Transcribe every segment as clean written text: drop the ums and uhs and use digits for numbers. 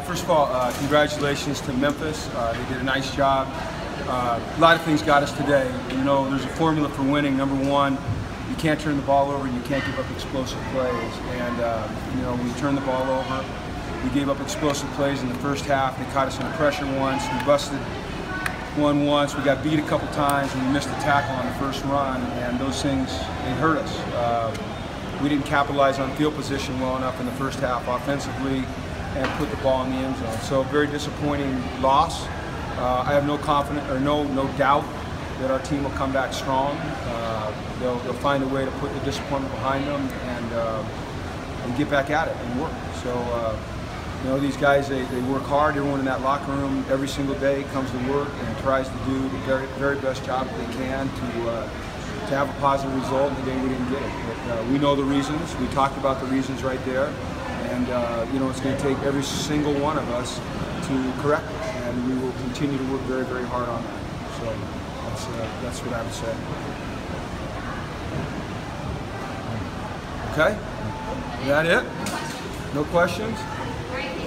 First of all, congratulations to Memphis. They did a nice job. A lot of things got us today. You know, there's a formula for winning. Number one, you can't turn the ball over, you can't give up explosive plays. And, you know, we turned the ball over. We gave up explosive plays in the first half. They caught us in pressure once. We busted one once. We got beat a couple times, and we missed a tackle on the first run. And those things, they hurt us. We didn't capitalize on field position well enough in the first half offensively and put the ball in the end zone. So very disappointing loss. I have no confidence or no doubt that our team will come back strong. They'll find a way to put the disappointment behind them and get back at it and work. So you know, these guys, they work hard. Everyone in that locker room every single day comes to work and tries to do the very best job that they can to have a positive result. And today we didn't get it, but we know the reasons. We talked about the reasons right there, and you know, it's going to take every single one of us to correct it, and we will continue to work very hard on that. So that's what I would say. Okay, is that it? No questions?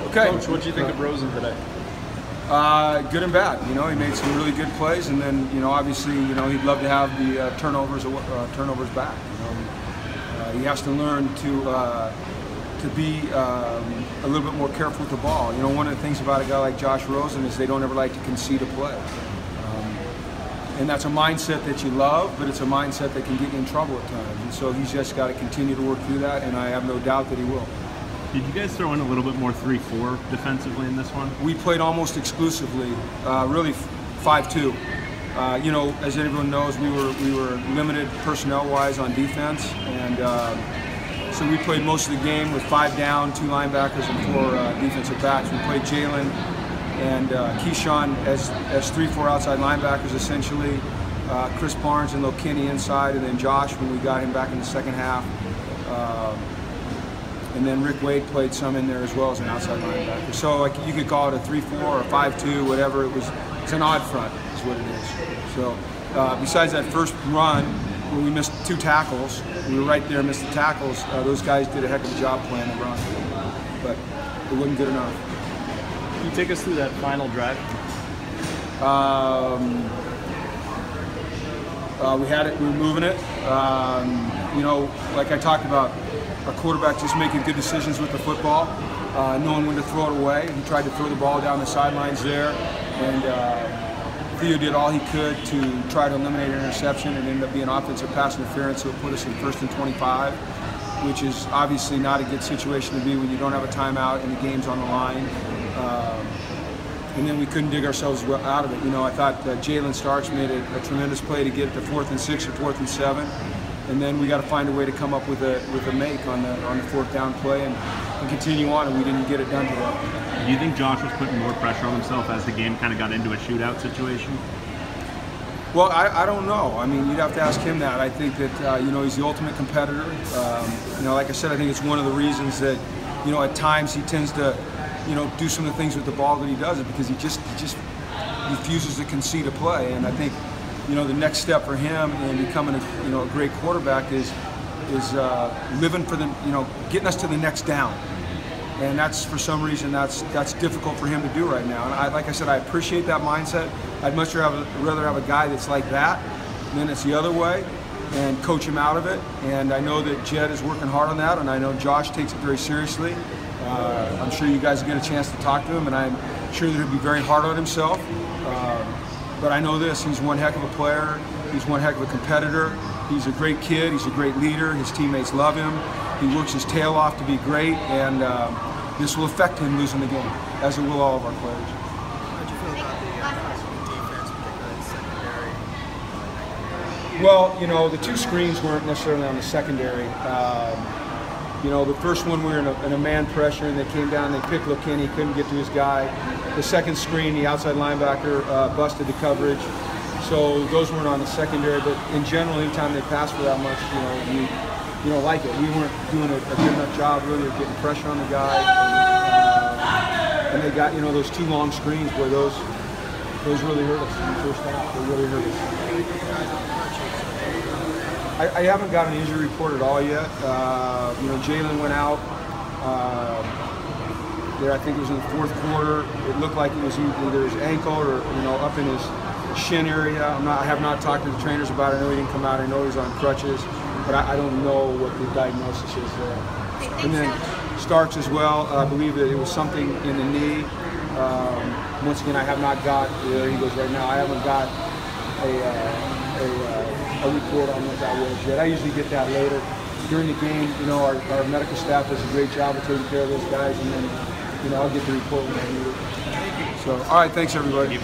Okay. Coach, what do you think of Rosen today? Good and bad. You know, he made some really good plays, and then, you know, obviously, you know, he'd love to have the turnovers back. You know, he has to learn to be a little bit more careful with the ball. You know, one of the things about a guy like Josh Rosen is they don't ever like to concede a play, and that's a mindset that you love, but it's a mindset that can get you in trouble at times. And so he's just got to continue to work through that, and I have no doubt that he will. Did you guys throw in a little bit more 3-4 defensively in this one? We played almost exclusively, really 5-2. You know, as everyone knows, we were limited personnel-wise on defense, and so we played most of the game with 5 down, 2 linebackers, and 4 defensive backs. We played Jalen and Keyshawn as 3-4 outside linebackers, essentially. Chris Barnes and Lokini inside, and then Josh when we got him back in the second half. And then Rick Wade played some in there as well as an outside linebacker. So like, you could call it a 3-4 or 5-2, whatever. It's an odd front is what it is. So besides that first run where we missed 2 tackles, we were right there, missed the tackles, those guys did a heck of a job playing the run. But it wasn't good enough. Can you take us through that final drive? We had it, we were moving it. You know, like I talked about, our quarterback just making good decisions with the football, knowing when to throw it away. He tried to throw the ball down the sidelines there, and Theo did all he could to try to eliminate an interception. It ended up being offensive pass interference, so it put us in 1st and 25, which is obviously not a good situation to be when you don't have a timeout and the game's on the line. And then we couldn't dig ourselves out of it. You know, I thought Jalen Starks made a tremendous play to get it to 4th and 6 or 4th and 7. And then we got to find a way to come up with a make on the 4th down play and continue on, and we didn't get it done today. Do you think Josh was putting more pressure on himself as the game kind of got into a shootout situation? Well, I don't know. I mean, you'd have to ask him that. I think that you know, he's the ultimate competitor. You know, like I said, I think it's one of the reasons that, you know, at times he tends to, you know, do some of the things with the ball that he does, it because he just refuses to concede a play. And I think, you know, the next step for him in becoming a great quarterback is living for the, you know, getting us to the next down. And that's, for some reason, that's difficult for him to do right now. And like I said, I appreciate that mindset. I'd much rather have a guy that's like that than it's the other way, and coach him out of it. And I know that Jed is working hard on that, and I know Josh takes it very seriously. I'm sure you guys get a chance to talk to him, and I'm sure that he'll be very hard on himself. But I know this, he's one heck of a player, he's one heck of a competitor, he's a great kid, he's a great leader, his teammates love him, he works his tail off to be great, and this will affect him losing the game, as it will all of our players. How did you feel about the defense, particularly secondary? Well, you know, the 2 screens weren't necessarily on the secondary. You know, the first one we were in a man pressure, and they came down, they picked Lokini, he couldn't get to his guy. The second screen, the outside linebacker busted the coverage. So those weren't on the secondary, but in general, anytime they pass for that much, you know, like it. We weren't doing a good enough job really of getting pressure on the guy. And they got, you know, those 2 long screens, boy, those really hurt us in the first half. They really hurt us. I haven't got an injury report at all yet. You know, Jalen went out. there. I think it was in the fourth quarter. It looked like it was either his ankle or up in his shin area. I have not talked to the trainers about it. I know he didn't come out. I know he's on crutches, but I don't know what the diagnosis is there. And then Starks as well. I believe that it was something in the knee. Once again, I have not got, there he goes right now, I haven't got a report on what that was yet. I usually get that later. During the game, our medical staff does a great job of taking care of those guys, and then, I'll get the report when I need it. So, all right, thanks everybody.